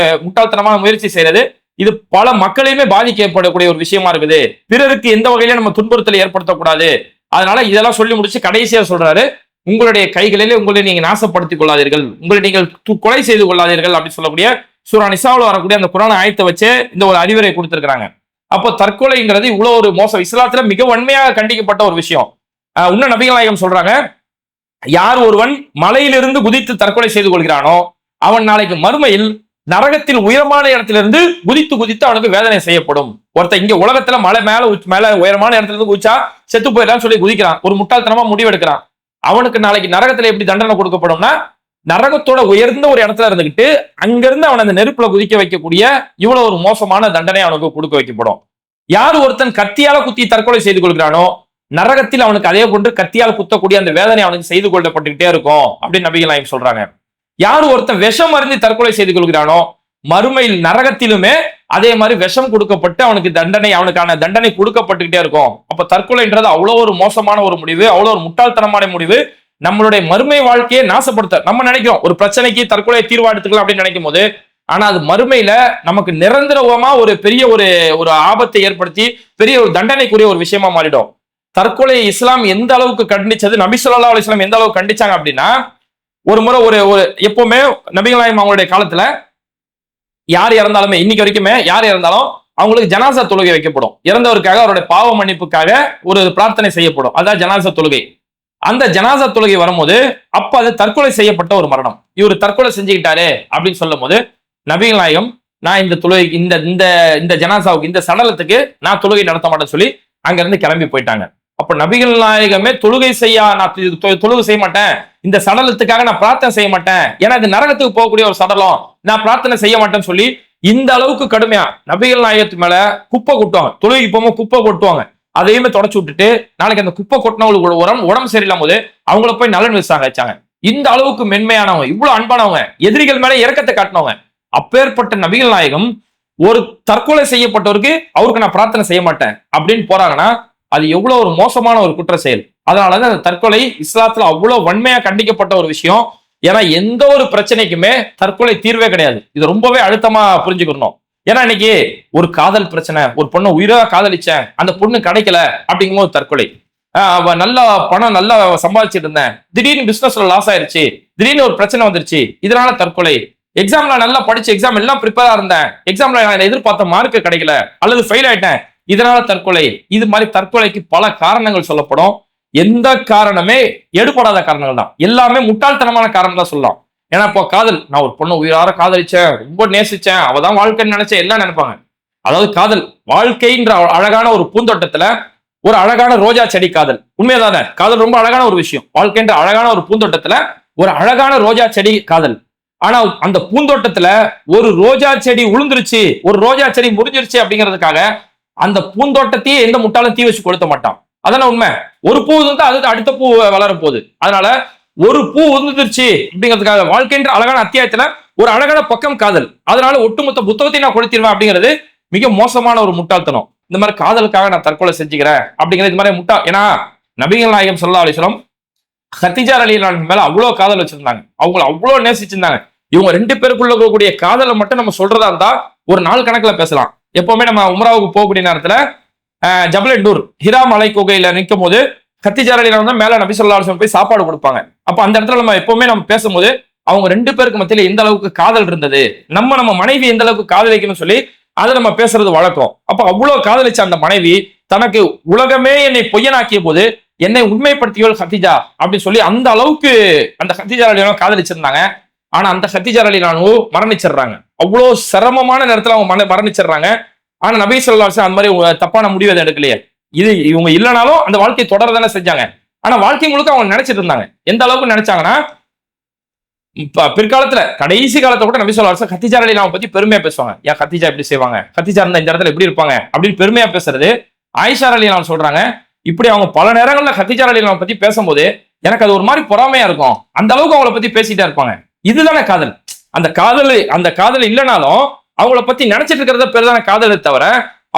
முட்டாள்தனமான முயற்சி செய்யறது இது பல மக்களையுமே பாதிக்கப்படக்கூடிய ஒரு விஷயமா இருக்குது. பிறருக்கு எந்த வகையில நம்ம துன்புறுத்தலை ஏற்படுத்தக்கூடாது. அதனால இதெல்லாம் சொல்லி முடிச்சு கடைசியா சொல்றாரு, உங்களுடைய கைகளிலே உங்களை நீங்க நாசப்படுத்திக் கொள்ளாதீர்கள், உங்களை நீங்கள் கொலை செய்து கொள்ளாதீர்கள் அப்படின்னு சொல்லக்கூடிய சூரா நிசாவுல வரக்கூடிய அந்த குரான் ஆயத்தை வச்சு இந்த ஒரு அறிவுரை கொடுத்திருக்கிறாங்க. அப்போ தற்கொலைங்கிறது இவ்வளவு ஒரு மோசம், இஸ்லாத்துல மிக வன்மையாக கண்டிக்கப்பட்ட ஒரு விஷயம். இன்னும் நபிகள் நாயகம் சொல்றாங்க, யார் ஒருவன் மலையிலிருந்து குதித்து தற்கொலை செய்து கொள்கிறானோ அவன் நாளைக்கு மறுமையில் நரகத்தில் உயரமான இடத்திலிருந்து குதித்து அவனுக்கு வேதனை செய்யப்படும். ஒருத்தன் இங்க உலகத்துல மலை மேல உயரமான இடத்துல இருந்து குதிச்சா செத்து போயிடலாம்னு சொல்லி குதிக்கிறான், ஒரு முட்டாள்தனமா முடிவெடுக்கிறான். அவனுக்கு நாளைக்கு நரகத்துல எப்படி தண்டனை கொடுக்கப்படும்னா, நரகத்தோட உயர்ந்த ஒரு இடத்துல இருந்துகிட்டு அங்கிருந்து அவன் அந்த நெருப்புல குதிக்க வைக்கக்கூடிய இவ்வளவு ஒரு மோசமான தண்டனை அவனுக்கு கொடுக்க வைக்கப்படும். யார் ஒருத்தன் கத்தியால குத்தி தற்கொலை செய்து கொள்கிறானோ நரகத்தில் அவனுக்கு அதே போன்று கத்தியால் குத்தக்கூடிய அந்த வேதனை அவனுக்கு செய்து கொள்ளப்பட்டுக்கிட்டே இருக்கும் அப்படின்னு நபிகள் நாயகம் சொல்றாங்க. யார் ஒருத்தன் விஷம் அருந்தி தற்கொலை செய்து கொள்கிறானோ மறுமையில் நரகத்திலுமே அதே மாதிரி விஷம் கொடுக்கப்பட்டு அவனுக்கு அவனுக்கான தண்டனை கொடுக்கப்பட்டுக்கிட்டே இருக்கும். அப்ப தற்கொலைன்றது அவ்வளவு ஒரு மோசமான ஒரு முடிவு, அவ்வளவு ஒரு முட்டாள்தனமான முடிவு. நம்மளுடைய மறுமை வாழ்க்கையை நாசப்படுத்த நம்ம நினைக்கிறோம், ஒரு பிரச்சனைக்கு தற்கொலை தீர்வா எடுத்துக்கலாம் அப்படின்னு நினைக்கும் போது, ஆனா அது மறுமையில நமக்கு நிரந்தரமா ஒரு பெரிய ஒரு ஆபத்தை ஏற்படுத்தி பெரிய ஒரு தண்டனைக்குரிய ஒரு விஷயமா மாறிடும். தற்கொலை இஸ்லாம் எந்த அளவுக்கு கண்டிச்சது, நபி ஸல்லல்லாஹு அலைஹி வஸல்லம் எந்த அளவுக்கு கண்டிச்சாங்க அப்படின்னா, ஒரு முறை ஒரு எப்பவுமே நபிகள் நாயகம் அவங்களுடைய காலத்துல யார் இறந்தாலுமே இன்னைக்கு வரைக்குமே யார் இறந்தாலும் அவங்களுக்கு ஜனாசா தொழுகை வைக்கப்படும். இறந்தவருக்காக அவருடைய பாவ மன்னிப்புக்காக ஒரு பிரார்த்தனை செய்யப்படும், அதான் ஜனாசா தொழுகை. அந்த ஜனாசா தொழுகை வரும்போது அப்ப அது தற்கொலை செய்யப்பட்ட ஒரு மரணம், இவர் தற்கொலை செஞ்சுக்கிட்டாரு அப்படின்னு சொல்லும் போது நபிகள் நாயகம், நான் இந்த தொழுகை இந்த ஜனாசாவுக்கு இந்த சடலத்துக்கு நான் தொழுகை நடத்த மாட்டேன்னு சொல்லி அங்க இருந்து கிளம்பி போயிட்டாங்க. அப்ப நபிகள் நாயகமே தொழுகை செய்ய மாட்டேன், இந்த சடலத்துக்காக நான் பிரார்த்தனை செய்ய மாட்டேன், ஏன்னா இது நரகத்துக்கு போகக்கூடிய ஒரு சடலம், நான் பிரார்த்தனை செய்ய மாட்டேன்னு சொல்லி இந்த அளவுக்கு கடுமையா நபிகள் நாயகத்து மேல குப்பை கொட்டுவாங்க. தொழுகைக்கு போகும்போது குப்பை கொட்டுவாங்க, அதையுமே தொடச்சு விட்டுட்டு நாளைக்கு அந்த குப்பை கொட்டினவங்களுக்கு உடம்பு சரியில்லாம போது அவங்கள போய் நலன் விசாரிச்சாங்க. இந்த அளவுக்கு மென்மையானவங்க, இவ்வளவு அன்பானவங்க, எதிரிகள் மேல இறக்கத்தை காட்டினவங்க. அப்பேற்பட்ட நபிகள் நாயகம் ஒரு தற்கொலை செய்யப்பட்டவருக்கு அவருக்கு நான் பிரார்த்தனை செய்ய மாட்டேன் அப்படின்னு போறாங்கன்னா அது எவ்வளவு ஒரு மோசமான ஒரு குற்ற செயல். அதனாலதான் அந்த தற்கொலை இஸ்லாத்துல அவ்வளவு வன்மையா கண்டிக்கப்பட்ட ஒரு விஷயம். ஏன்னா எந்த ஒரு பிரச்சனைக்குமே தற்கொலை தீர்வே கிடையாது, இது ரொம்பவே அழுத்தமா புரிஞ்சுக்கணும். ஏன்னா இன்னைக்கு ஒரு காதல் பிரச்சனை, ஒரு பொண்ணை உயிரா காதலிச்சேன், அந்த பொண்ணு கிடைக்கல அப்படிங்கும் போது தற்கொலை. நல்லா பணம் நல்லா சம்பாதிச்சிட்டு இருந்தேன், திடீர்னு பிசினஸ்ல லாஸ் ஆயிருச்சு, திடீர்னு ஒரு பிரச்சனை வந்துருச்சு, இதனால தற்கொலை. எக்ஸாம்ல நல்லா படிச்சு எக்ஸாம் எல்லாம் ப்ரிப்பேரா இருந்தேன், எக்ஸாம்ல நான் எதிர்பார்த்த மார்க் கிடைக்கல அல்லது ஃபெயில் ஆயிட்டேன், இதனால தற்கொலை. இது மாதிரி தற்கொலைக்கு பல காரணங்கள் சொல்லப்படும். எந்த காரணமே எடுபடாத காரணங்கள் தான், எல்லாமே முட்டாள்தனமான காரணம் தான் சொல்லலாம். ஏன்னா இப்போ காதல், நான் ஒரு பொண்ணை உயிரார காதலிச்சேன், ரொம்ப நேசிச்சேன், அவதான் வாழ்க்கைன்னு நினைச்சேன் எல்லாம் நினைப்பாங்க. அதாவது காதல் வாழ்க்கைன்ற அழகான ஒரு பூந்தோட்டத்துல ஒரு அழகான ரோஜா செடி காதல், உண்மையதானே? காதல் ரொம்ப அழகான ஒரு விஷயம். வாழ்க்கைன்ற அழகான ஒரு பூந்தோட்டத்துல ஒரு அழகான ரோஜா செடி காதல். ஆனா அந்த பூந்தோட்டத்துல ஒரு ரோஜா செடி உளுந்துருச்சு, ஒரு ரோஜா செடி முறிஞ்சிருச்சு அப்படிங்கிறதுக்காக அந்த பூந்தோட்டத்தையே எந்த முட்டாளும் தீ வச்சு கொளுத்த மாட்டான். அதான உண்மை. ஒரு பூ இருந்தா அது அடுத்த பூ வளர போகுது. அதனால ஒரு பூ உதிர்ந்துருச்சு அப்படிங்கிறதுக்காக வாழ்க்கைன்ற அழகான அத்தியாயத்துல ஒரு அழகான பக்கம் காதல். அதனால ஒட்டுமொத்த புத்தகத்தையும் நான் கொளுத்திடுவேன் அப்படிங்கிறது மிக மோசமான ஒரு முட்டாள்தனம். இந்த மாதிரி காதலுக்காக நான் தற்கொலை செஞ்சுக்கிறேன் அப்படிங்கிற இது மாதிரி முட்டா. ஏன்னா நபிகள் நாயகம் ஸல்லல்லாஹு அலைஹி வஸல்லம் கத்திஜா ரலியல்லாஹு மேல அவ்வளவு காதல் வச்சிருந்தாங்க, அவங்கள அவ்வளவு நேசிச்சிருந்தாங்க. இவங்க 2 பேருக்குள்ள இருக்கக்கூடிய காதலை மட்டும் நம்ம சொல்றதா இருந்தா ஒரு நாள் கணக்குல பேசலாம். எப்பவுமே நம்ம உம்ராவுக்கு போகக்கூடிய நேரத்துல ஜபல் நூர் ஹிரா மலை குகையில நிற்கும் போது கத்திஜா ரலியல்லாஹு தான் மேல நபி ஸல்லல்லாஹு அலைஹி வஸல்லம் போய் சாப்பாடு கொடுப்பாங்க. அப்ப அந்த இடத்துல நம்ம எப்பவுமே நம்ம பேசும்போது அவங்க 2 பேருக்கு மத்தியில எந்த அளவுக்கு காதல் இருந்தது, நம்ம மனைவி எந்த அளவுக்கு காதலிக்கணும்னு சொல்லி அதை நம்ம பேசுறது வழக்கம். அப்ப அவ்வளவு காதலிச்ச அந்த மனைவி தனக்கு உலகமே என்னை பொய்யனாக்கிய போது என்னை உண்மைப்படுத்தியவள் கத்திஜா அப்படின்னு சொல்லி அந்த அளவுக்கு அந்த கத்திஜா ரலியல்லாஹு காதலிச்சிருந்தாங்க. ஆனா அந்த கத்திஜா ரலியல்லாஹு மரணிச்சிடுறாங்க. அவ்வளவு சிரமமான நேரத்துல அவங்க மரணிச்சிடுறாங்க. ஆனா நபி ஸல்லல்லாஹு அலைஹி வஸல்லம் அந்த மாதிரி தப்பான முடிவு எதுவும் எடுக்கலையே. இது இவங்க இல்லைனாலும் அந்த வாழ்க்கை தொடரதானே செஞ்சாங்க. ஆனா வாழ்க்கை முழுக்க அவங்க நினைச்சிட்டு இருந்தாங்க. எந்த அளவுக்கு நினைச்சாங்கன்னா பிற்காலத்துல கடைசி காலத்துல கூட நபி ஸல்லல்லாஹு அலைஹி வஸல்லம் கத்திஜா ரலியல்லாஹு பத்தி பெருமையா பேசுவாங்க. ஏன் கத்திஜா இப்படி செய்வாங்க, கத்திஜா இருந்தா இந்த இடத்துல எப்படி இருப்பாங்க அப்படின்னு பெருமையா பேசுறது. ஆயிஷா ரலியல்லாஹு சொல்றாங்க, இப்படி அவங்க பல நேரங்கள்ல கத்திஜா ரலியல்லாஹு பத்தி பேசும்போது எனக்கு அது ஒரு மாதிரி பொறாமையா இருக்கும். அந்த அளவுக்கு அவங்கள பத்தி பேசிட்டே இருப்பாங்க. இதுதானே காதல். அந்த காதல் இல்லைனாலும் அவங்கள பத்தி நினைச்சிட்டு இருக்கிறத பேருதான காதலை தவிர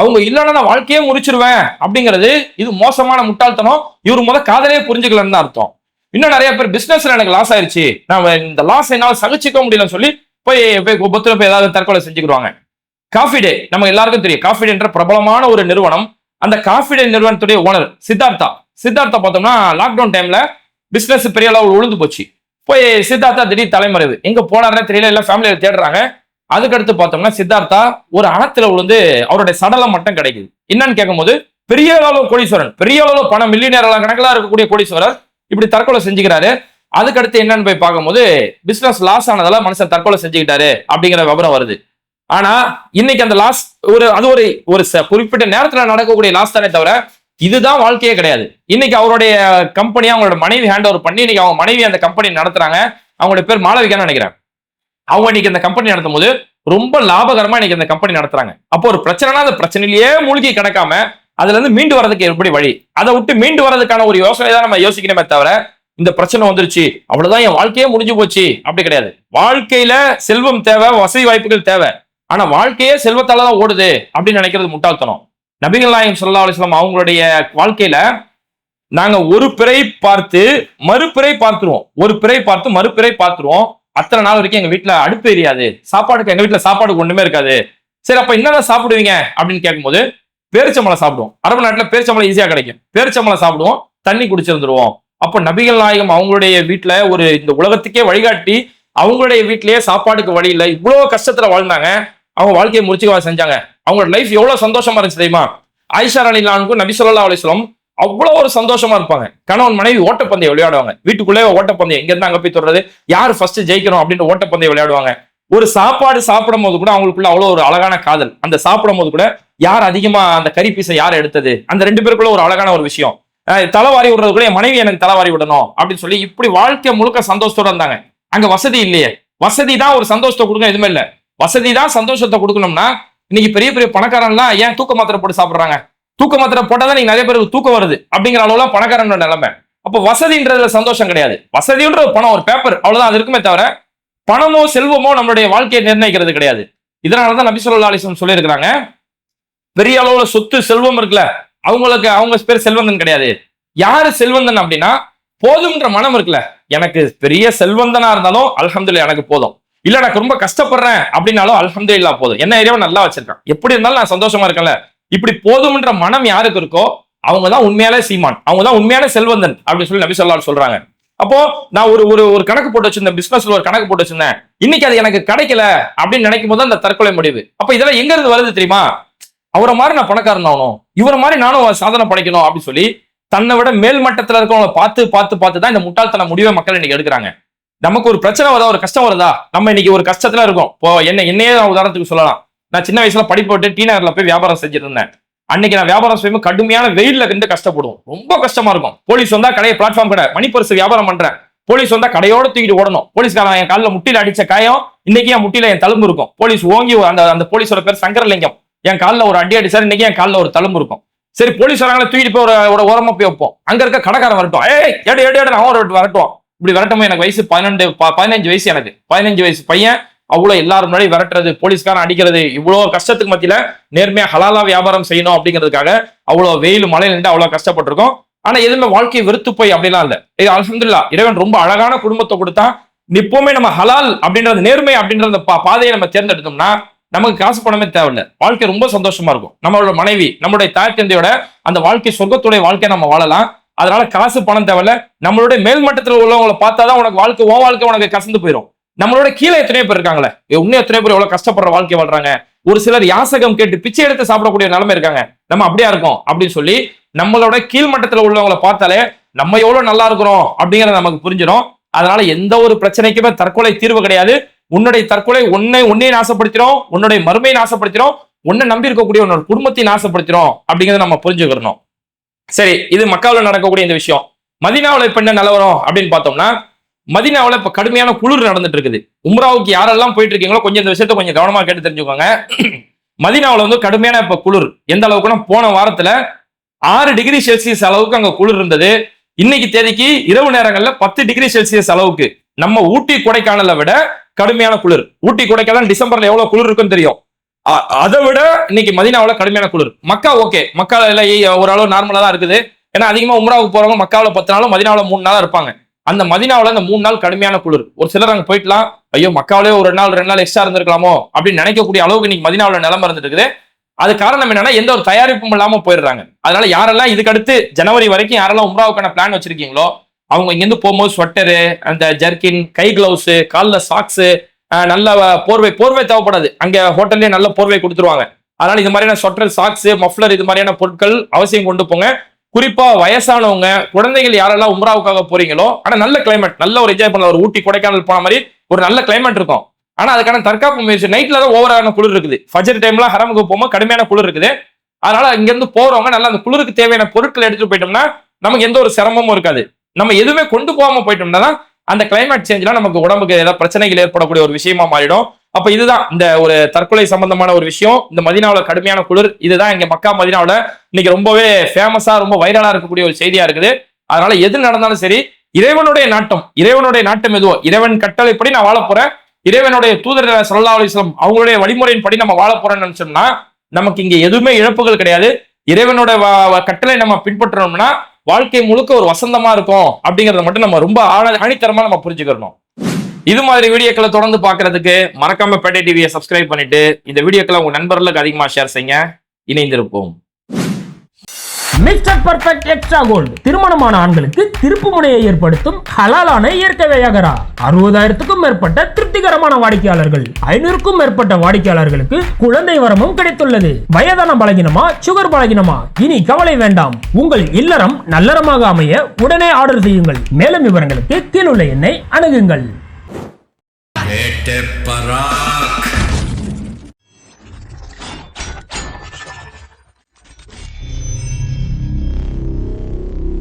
அவங்க இல்லைன்னா நான் வாழ்க்கையே முடிச்சிருவேன் அப்படிங்கிறது இது மோசமான முட்டாள்தனம். இவர் காதலே புரிஞ்சுக்கலன்னு தான் அர்த்தம். இன்னும் நிறைய பேர் பிசினஸ்ல எனக்கு லாஸ் ஆயிருச்சு, நான் இந்த லாஸ் என்னால சகிச்சுக்க முடியலன்னு சொல்லி போய் ஏதாவது தற்கொலை செஞ்சுக்கிடுவாங்க. காஃபி டே நம்ம எல்லாருக்கும் தெரியும். காஃபி டேன்ற பிரபலமான ஒரு நிறுவனம். அந்த காஃபி டே நிறுவனத்துடைய ஓனர் சித்தார்த்தா பார்த்தோம்னா லாக்டவுன் டைம்ல பிசினஸ் பெரிய அளவு உழுந்து போச்சு. போய் சித்தார்த்தா திடீர் தலைமறைவு. எங்க போனாருன்னு தெரியல, எல்லாம் ஃபேமிலியில தேடுறாங்க. அதுக்கடுத்து பார்த்தோம்னா சித்தார்த்தா ஒரு ஆத்துல விழுந்து அவருடைய சடலம் மட்டும் கிடைக்குது. என்னன்னு கேட்கும்போது பெரிய அளவு கோடீஸ்வரன், பெரிய அளவு பணம் மில்லியனர் கணக்கில் இருக்கக்கூடிய கோடீஸ்வரர் இப்படி தற்கொலை செஞ்சுக்கிறாரு. அதுக்கடுத்து என்னன்னு போய் பார்க்கும்போது பிசினஸ் லாஸ் ஆனதால மனுஷன் தற்கொலை செஞ்சுக்கிட்டாரு அப்படிங்கிற விவரம் வருது. ஆனா இன்னைக்கு அந்த லாஸ் ஒரு குறிப்பிட்ட நேரத்துல நடக்கக்கூடிய லாஸ் தானே தவிர இதுதான் வாழ்க்கையே கிடையாது. இன்னைக்கு அவருடைய கம்பெனியை அவங்களோட மனைவி ஹேண்ட் ஓவர் பண்ணி இன்னைக்கு அவங்க மனைவி அந்த கம்பெனி நடத்துறாங்க. அவங்களுடைய பேர் மாளவிகான்னு நினைக்கிறேன். அவங்க இன்னைக்கு அந்த கம்பெனி நடத்தும் போது ரொம்ப லாபகரமா இன்னைக்கு அந்த கம்பெனி நடத்துறாங்க. அப்போ ஒரு பிரச்சனைனா அந்த பிரச்சனையிலேயே மூழ்கி கிடக்காம அதுல இருந்து மீண்டு வரதுக்கு எப்படி வழி, அதை விட்டு மீண்டு வரதுக்கான ஒரு யோசனை தான் நம்ம யோசிக்கணுமே தவிர இந்த பிரச்சனை வந்துருச்சு அவ்வளவுதான் என் வாழ்க்கையே முடிஞ்சு போச்சு அப்படி கிடையாது. வாழ்க்கையில செல்வம் தேவை, வசதி வாய்ப்புகள் தேவை. ஆனா வாழ்க்கையே செல்வத்தால தான் ஓடுது அப்படின்னு நினைக்கிறது முட்டாள்தனம். நபிகள் நாயகம் ஸல்லல்லாஹு அலைஹி வஸல்லம் அவங்களுடைய வாழ்க்கையில நாங்க ஒரு பிறை பார்த்து மறுபிறை பார்த்துருவோம், ஒரு பிறை பார்த்து மறுபிறை பார்த்துருவோம். அத்தனை நாள் வரைக்கும் எங்க வீட்டுல அடுப்பு எரியாது, சாப்பாடுக்கு எங்க வீட்டுல சாப்பாடுக்கு ஒண்ணுமே இருக்காது. சரி அப்ப என்னதான் சாப்பிடுவீங்க அப்படின்னு கேட்கும்போது பேரிச்சம்பழம் சாப்பிடுவோம். அரபு நாட்டுல பேரிச்சம்பழம் ஈஸியா கிடைக்கும். பேரிச்சம்பழம் சாப்பிடுவோம், தண்ணி குடிச்சிருந்துருவோம். அப்போ நபிகள் நாயகம் அவங்களுடைய வீட்டுல ஒரு இந்த உலகத்துக்கே வழிகாட்டி அவங்களுடைய வீட்டிலேயே சாப்பாடுக்கு வழி இல்லை, இவ்வளவு கஷ்டத்துல வாழ்ந்தாங்க. அவங்க வாழ்க்கையை முடிச்சுக்கவா செஞ்சாங்க. அவங்களோட லைஃப் எவ்வளவு சந்தோஷமா இருந்துச்சு தெரியுமா? ஆயிஷா ரலியல்லாஹு நபி ஸல்லல்லாஹு அலைஹி வஸல்லம் அவ்வளவு ஒரு சந்தோஷமா இருப்பாங்க. கணவன் மனைவி ஓட்டப்பந்தயம் விளையாடுவாங்க. வீட்டுக்குள்ளே ஓட்டப்பந்தயம், இங்க இருந்து அங்க போய் தொடர்றது, யாரு ஃபர்ஸ்ட் ஜெயிக்கணும் அப்படின்னு ஓட்டப்பந்தயம் விளையாடுவாங்க. ஒரு சாப்பாடு சாப்பிடும் போது கூட அவங்களுக்குள்ள அவ்வளவு ஒரு அழகான காதல். அந்த சாப்பிடும் போது கூட யார் அதிகமா அந்த கறி பீஸை யார் எடுத்தது, அந்த 2 பேருக்குள்ள ஒரு அழகான ஒரு விஷயம். தலைவாரி விடுறது கூட என் மனைவி எனக்கு தலைவாரி விடணும் அப்படின்னு சொல்லி இப்படி வாழ்க்கை முழுக்க சந்தோஷத்தோட இருந்தாங்க. அங்க வசதி இல்லையே, வசதி தான் ஒரு சந்தோஷத்தை கொடுக்கணும், எதுவுமே இல்லை. வசதி தான் சந்தோஷத்தை கொடுக்கணும்னா இன்னைக்கு பெரிய பெரிய பணக்காரன்லாம் ஏன் தூக்க மாத்திரை போட்டு சாப்பிடுறாங்க? தூக்க மாத்திரை போட்டாதான் நீங்க நிறைய பேருக்கு தூக்கம் வருது அப்படிங்கிற அளவுல பணக்காரனோட நிலைமை. அப்போ வசதின்றதுல சந்தோஷம் கிடையாது. வசதின்ற பணம் ஒரு பேப்பர் அவ்வளவுதான் அது இருக்குமே தவிர பணமோ செல்வமோ நம்மளுடைய வாழ்க்கையை நிர்ணயிக்கிறது கிடையாது. இதனாலதான் நபி ஸல்லல்லாஹு அலைஹி வஸல்லம் சொல்லியிருக்கிறாங்க, பெரிய அளவுல சொத்து செல்வம் இருக்குல்ல அவங்களுக்கு அவங்க பேர் செல்வந்தன் கிடையாது. யாரு செல்வந்தன் அப்படின்னா போதும்ன்ற மனம் இருக்குல்ல, எனக்கு பெரிய செல்வந்தனா இருந்தாலும் அல்ஹம்துலில்லாஹ் எனக்கு போதும், இல்ல எனக்கு ரொம்ப கஷ்டப்படுறேன் அப்படின்னாலும் அல்ஹம்துலில்லாஹ் போதும், என்ன ஏரியாவை நல்லா வச்சிருக்கேன், எப்படி இருந்தாலும் நான் சந்தோஷமா இருக்கேன்ல, இப்படி போதும்ன்ற மனம் யாருக்கு இருக்கோ அவங்கதான் உண்மையாலே சீமான், அவங்கதான் உண்மையான செல்வந்தன் அப்படின்னு சொல்லி நபி ஸல்லல்லாஹு அலைஹி வஸல்லம் சொல்றாங்க. அப்போ நான் ஒரு கணக்கு போட்டு வச்சிருந்தேன், பிசினஸ்ல ஒரு கணக்கு போட்டு வச்சிருந்தேன், இன்னைக்கு அது எனக்கு கிடைக்கல அப்படின்னு நினைக்கும் போது அந்த தற்கொலை முடிவு. அப்ப இதெல்லாம் எங்க இருந்து வருது தெரியுமா? அவரை மாதிரி நான் பணக்காரன் ஆகணும், இவரை மாதிரி நானும் சாதனை படைக்கணும் அப்படின்னு சொல்லி தன்னை விட மேல் மட்டத்துல இருக்கவங்களை பார்த்து தான் இந்த முட்டாள்தன முடிவை மக்கள் இன்னைக்கு எடுக்கிறாங்க. நமக்கு ஒரு பிரச்சனை வருதா, ஒரு கஷ்டம் வருதா, நம்ம இன்னைக்கு ஒரு கஷ்டத்துல இருக்கோம். இப்போ என்னையே உதாரணத்துக்கு சொல்லலாம். நான் சின்ன வயசுல படிப்பு விட்டு டி நகர்ல போய் வியாபாரம் செஞ்சுட்டு இருந்தேன். அன்னைக்கு நான் வியாபாரம் செய்யும்போது கடுமையான வெயில்ல இருந்து கஷ்டப்படுவோம், ரொம்ப கஷ்டமா இருக்கும். போலீஸ் வந்தா கடையை பிளாட்ஃபார்ம் கடை மணிப்பரிசு வியாபாரம் பண்றேன், போலீஸ் வந்தா கடையோட தூக்கிட்டு ஓடணும். போலீஸ்காரன் என் காலில் முட்டியில அடிச்ச காயம் இன்னைக்கு என் முட்டியில என் தழும்பு இருக்கும். போலீஸ் ஓங்கி அந்த போலீஸோட பேர் சங்கரலிங்கம், என் காலில் ஒரு அடி அடிச்சாரு, இன்னைக்கு என் காலில் ஒரு தழும்பு இருக்கும். சரி, போலீஸ் வராங்களே தூக்கிட்டு போய் ஒரு ஓரமா போய் வைப்போம். அங்க இருக்க கடைக்காரன் வரட்டும், அவன் வரட்டும். இப்படி வரட்டும். எனக்கு வயசு 15 வயசு, எனக்கு 15 வயசு பையன் அவ்வளவு எல்லாரும் முன்னாடி விரட்டுறது, போலீஸ்காரன் அடிக்கிறது, இவ்வளவு கஷ்டத்துக்கு மத்தியில நேர்மையா ஹலாலா வியாபாரம் செய்யணும் அப்படிங்கிறதுக்காக அவ்வளவு வெயில் மழையில நின்று அவ்வளவு கஷ்டப்பட்டிருக்கோம். ஆனா எதுவுமே வாழ்க்கையை வெறுத்து போய் அப்படிலாம் இல்ல. இது அல்ஹம்துலில்லாஹ், இறைவன் ரொம்ப அழகான குடும்பத்தை கொடுத்தா. இப்பவுமே நம்ம ஹலால் அப்படின்றது, நேர்மை அப்படின்ற பாதையை நம்ம தேர்ந்தெடுத்தோம்னா நமக்கு காசு பணமே தேவையில்லை, வாழ்க்கை ரொம்ப சந்தோஷமா இருக்கும். நம்மளோட மனைவி, நம்மளுடைய தாய் தந்தையோட அந்த வாழ்க்கை, சொர்க்கத்துடைய வாழ்க்கையை நம்ம வாழலாம். அதனால காசு பணம் தேவையில்ல. நம்மளுடைய மேல்மட்டத்தில் உள்ளவங்களை பார்த்தாதான் உனக்கு வாழ்க்கை உனக்கு கசந்து போயிடும். நம்மளோட கீழே எத்தனையோ பேர் இருக்காங்களே, இன்னும் எத்தனையோ பேர் எவ்வளவு கஷ்டப்படுற வாழ்க்கை வாழ்றாங்க. ஒரு சிலர் யாசகம் கேட்டு பிச்சை எடுத்து சாப்பிடக்கூடிய நிலைமை இருக்காங்க. நம்ம அப்படியா இருக்கோம் அப்படின்னு சொல்லி நம்மளோட கீழ்மட்டத்தில் உள்ளவங்களை பார்த்தாலே நம்ம எவ்வளவு நல்லா இருக்கிறோம் அப்படிங்கறது நமக்கு புரிஞ்சிடும். அதனால எந்த ஒரு பிரச்சனைக்குமே தற்கொலை தீர்வு கிடையாது. உன்னுடைய தற்கொலை உன்னை நாசப்படுத்திடும், உன்னுடைய மறுமையை நாசப்படுத்திடும், உன்னை நம்பி இருக்கக்கூடிய உன்னோட குடும்பத்தை நாசப்படுத்திடும் அப்படிங்கறத நம்ம புரிஞ்சுக்கணும். சரி, இது மக்காவில் நடக்கக்கூடிய இந்த விஷயம். மதீனாவுல இப்ப என்ன நிலவரம் அப்படின்னு பார்த்தோம்னா, மதீனாவுல இப்ப கடுமையான குளிர் நடந்துட்டு இருக்குது. உம்ராவுக்கு யாரெல்லாம் போயிட்டு இருக்கீங்களோ கொஞ்சம் இந்த விஷயத்த கொஞ்சம் கவனமா கேட்டு தெரிஞ்சுக்கோங்க. மதீனாவுல வந்து கடுமையான இப்ப குளிர் எந்த அளவுக்குன்னா, போன வாரத்துல 6 டிகிரி செல்சியஸ் அளவுக்கு அங்க குளிர் இருந்தது. இன்னைக்கு தேதிக்கு இரவு நேரங்கள்ல 10 டிகிரி செல்சியஸ் அளவுக்கு. நம்ம ஊட்டி கொடைக்கானலை விட கடுமையான குளிர். ஊட்டி கொடைக்கானல் டிசம்பர்ல எவ்வளவு குளிர் இருக்குன்னு தெரியும். அதை விட இன்னைக்கு மதீனாவுல கடுமையான குளிர். மக்கா ஓகே, மக்கால ஓரளவு நார்மலா தான் இருக்குது. ஏன்னா அதிகமா உம்ராவுக்கு போறவங்க மக்காவில 10 நாளும் மதீனாவுல 3 நாளா இருப்பாங்க. அந்த மதீனாவுல இந்த 3 நாள் கடுமையான குளிர். ஒரு சிலர் அங்க போயிட்டுலாம், ஐயோ மக்காவிலே ஒரு 2 நாள் எக்ஸ்ட்ரா இருந்திருக்கலாமோ அப்படின்னு நினைக்கக்கூடிய அளவுக்கு இன்னைக்கு மதீனாவுல நிலைமை இருந்துட்டு இருக்குது. அது காரணம் என்னன்னா, எந்த ஒரு தயாரிப்பும் இல்லாம போயிடுறாங்க. அதனால யாரெல்லாம் இதுக்கு அடுத்து ஜனவரி வரைக்கும் யாரெல்லாம் உம்ராவுக்கான பிளான் வச்சிருக்கீங்களோ அவங்க இங்கிருந்து போகும்போது ஸ்வெட்டரு, அந்த ஜர்கின், கை கிளவுஸ், காலில் சாக்ஸ், நல்ல போர்வை தேவைப்படாது. அங்க ஹோட்டல்லே நல்ல போர்வை கொடுத்துருவாங்க. அதனால இது மாதிரியான ஸ்வெட்டர், சாக்ஸ், மஃப்ளர் இது மாதிரியான பொருட்கள் அவசியம் கொண்டு போங்க. குறிப்பா வயசானவங்க, குழந்தைகள் யாரெல்லாம் உம்ராவுக்காக போறீங்களோ, ஆனா நல்ல கிளைமேட், நல்ல ஒரு என்ஜாய் பண்ணலாம். ஒரு ஊட்டி கொடைக்கானல் போன மாதிரி ஒரு நல்ல கிளைமேட் இருக்கும். ஆனா அதுக்கான தற்காப்பு முயற்சி. நைட்ல தான் ஓவரான குளிர் இருக்குது. ஃபஜர் டைம்ல ஹரமுக்கு போகும்போது கடுமையான குளிர் இருக்குது. அதனால இங்க இருந்து போறவங்க நல்லா அந்த குளிருக்கு தேவையான பொருட்கள் எடுத்துட்டு போயிட்டோம்னா நமக்கு எந்த ஒரு சிரமமும் இருக்காது. நம்ம எதுவுமே கொண்டு போகாம போயிட்டோம்னா தான் அந்த கிளைமேட் சேஞ்ச்லாம் நமக்கு உடம்புக்கு ஏதாவது பிரச்சனைகள் ஏற்படக்கூடிய ஒரு விஷயமா மாறிடும். அப்ப இதுதான் இந்த ஒரு தற்கொலை சம்பந்தமான ஒரு விஷயம். இந்த மதீனாவுல கடுமையான குளிர், இதுதான் இங்க மக்கா மதீனாவுல இன்னைக்கு ரொம்பவே ஃபேமஸா, ரொம்ப வைரலா இருக்கக்கூடிய ஒரு செய்தியா இருக்குது. அதனால எது நடந்தாலும் சரி, இறைவனுடைய நாட்டம் எதுவோ, இறைவன் கட்டளைப்படி நான் வாழ போறேன், இறைவனுடைய தூதர் ஸல்லல்லாஹு அலைஹி வஸல்லம் அவங்களுடைய வழிமுறையின் படி நம்ம வாழ போறோம்னு நினைச்சோம்னா நமக்கு இங்க எதுவுமே இழப்புகள் கிடையாது. இறைவனோட கட்டளை நம்ம பின்பற்றணும்னா வாழ்க்கை முழுக்க ஒரு வசந்தமா இருக்கும் அப்படிங்கறத மட்டும் நம்ம ரொம்ப ஆணித்தரமா நம்ம புரிஞ்சுக்கணும். இது மாதிரி வீடியோக்களை தொடர்ந்து பார்க்கிறதுக்கு மறக்காம பேட்டை டிவியை சப்ஸ்கிரைப் பண்ணிட்டு இந்த வீடியோக்களை உங்க நண்பர்களுக்கு அதிகமா ஷேர் செய்யுங்க. இணைந்திருப்போம். மிஸ்டர் பர்ஃபெக்ட் எக்ஸ்ட்ரா கோல்டு திருமணமான ஆண்களுக்கு திருப்பு முனையை ஏற்படுத்தும் ஹலாலான இயற்கை வியாகரா. 60,000க்கும் மேற்பட்ட திருப்திகரமான வாடிக்கையாளர்கள், 500க்கும் மேற்பட்ட வாடிக்கையாளர்களுக்கு குழந்தை வரமும் கிடைத்துள்ளது. வயதான பலகினமா, சுகர் பலகினமா, இனி கவலை வேண்டாம். உங்கள் இல்லறம் நல்லறமாக அமைய உடனே ஆர்டர் செய்யுங்கள். மேலும் விவரங்களுக்கு கீழுள்ள எண்ணை அணுகுங்கள்.